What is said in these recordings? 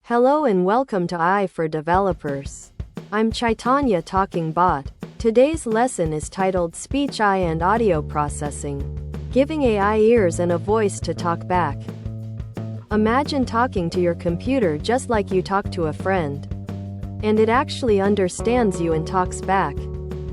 Hello and welcome to AI for Developers. I'm Chaitanya Talking Bot. Today's lesson is titled Speech AI and Audio Processing, giving AI ears and a voice to talk back. Imagine talking to your computer just like you talk to a friend. And it actually understands you and talks back.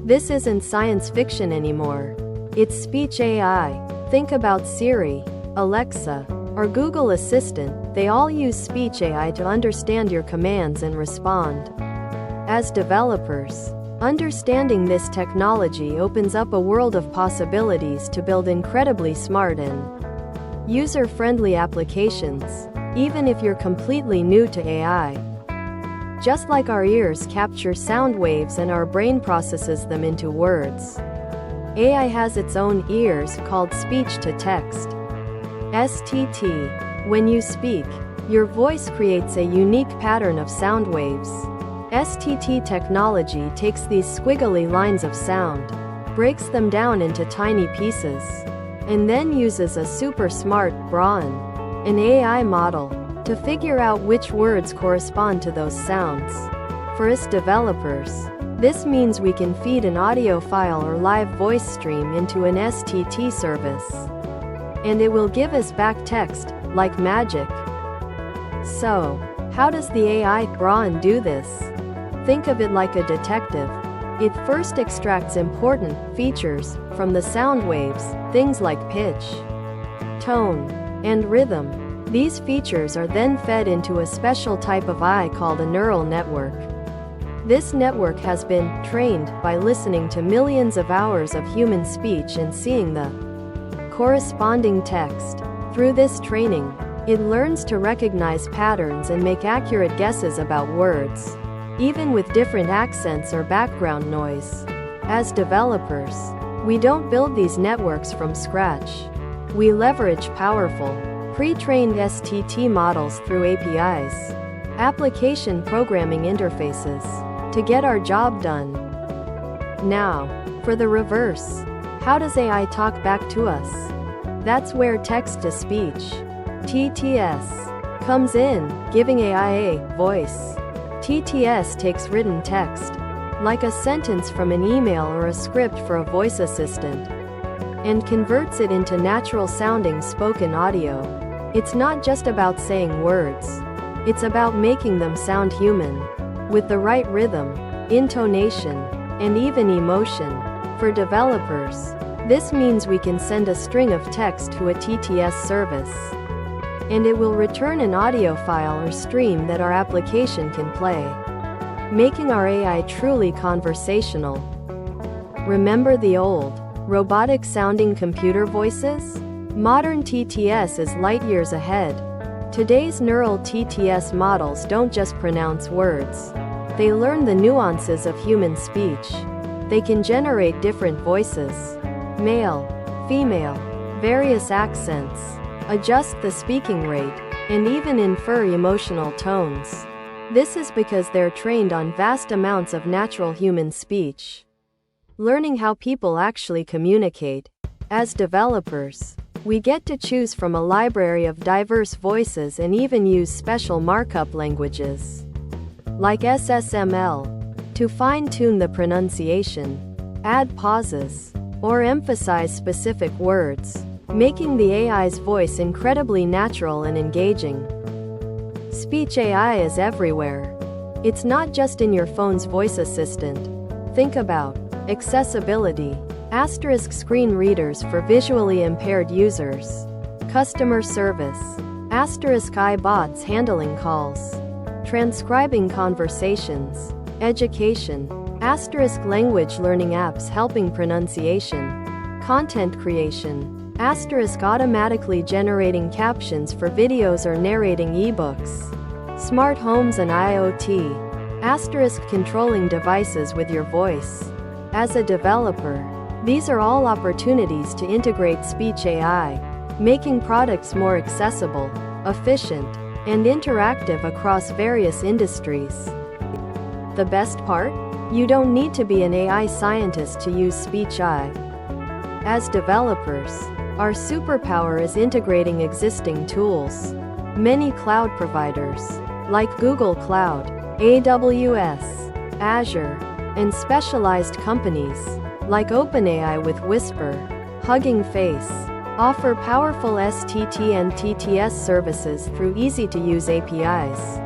This isn't science fiction anymore. It's speech AI. Think about Siri, Alexa, or Google Assistant. They all use speech AI to understand your commands and respond. As developers, understanding this technology opens up a world of possibilities to build incredibly smart and user-friendly applications, even if you're completely new to AI. Just like our ears capture sound waves and our brain processes them into words, AI has its own ears called speech-to-text. STT. When you speak, your voice creates a unique pattern of sound waves. STT technology takes these squiggly lines of sound, breaks them down into tiny pieces, and then uses a super smart brain, an AI model, to figure out which words correspond to those sounds. For us developers, this means we can feed an audio file or live voice stream into an STT service, and it will give us back text, like magic. So, how does the AI brain do this? Think of it like a detective. It first extracts important features from the sound waves, things like pitch, tone, and rhythm. These features are then fed into a special type of AI called a neural network. This network has been trained by listening to millions of hours of human speech and seeing the corresponding text. Through this training, it learns to recognize patterns and make accurate guesses about words, even with different accents or background noise. As developers, we don't build these networks from scratch. We leverage powerful, pre-trained STT models through APIs, application programming interfaces, to get our job done. Now, for the reverse. How does AI talk back to us? That's where text-to-speech, TTS, comes in, giving AI a voice. TTS takes written text, like a sentence from an email or a script for a voice assistant, and converts it into natural-sounding spoken audio. It's not just about saying words. It's about making them sound human, with the right rhythm, intonation, and even emotion. For developers, this means we can send a string of text to a TTS service, and it will return an audio file or stream that our application can play, making our AI truly conversational. Remember the old, robotic-sounding computer voices? Modern TTS is light years ahead. Today's neural TTS models don't just pronounce words. They learn the nuances of human speech. They can generate different voices, male, female, various accents, adjust the speaking rate, and even infer emotional tones. This is because they're trained on vast amounts of natural human speech, learning how people actually communicate. As developers, we get to choose from a library of diverse voices and even use special markup languages, like SSML, to fine-tune the pronunciation, add pauses, or emphasize specific words, making the AI's voice incredibly natural and engaging. Speech AI is everywhere. It's not just in your phone's voice assistant. Think about accessibility, asterisk screen readers for visually impaired users, customer service, asterisk iBots handling calls, transcribing conversations, education, asterisk language learning apps helping pronunciation, content creation, asterisk automatically generating captions for videos or narrating ebooks, smart homes and IoT, asterisk controlling devices with your voice. As a developer, these are all opportunities to integrate speech AI, making products more accessible, efficient, and interactive across various industries. The best part? You don't need to be an AI scientist to use speech AI. As developers, our superpower is integrating existing tools. Many cloud providers, like Google Cloud, AWS, Azure, and specialized companies, like OpenAI with Whisper, Hugging Face, offer powerful STT and TTS services through easy-to-use APIs.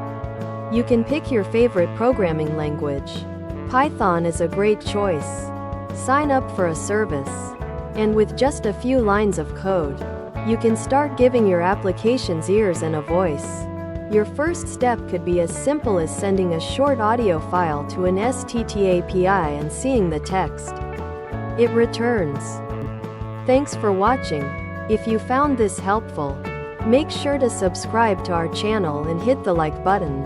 You can pick your favorite programming language. Python is a great choice. Sign up for a service, and with just a few lines of code, you can start giving your applications ears and a voice. Your first step could be as simple as sending a short audio file to an STT API and seeing the text it returns. Thanks for watching. If you found this helpful, make sure to subscribe to our channel and hit the like button.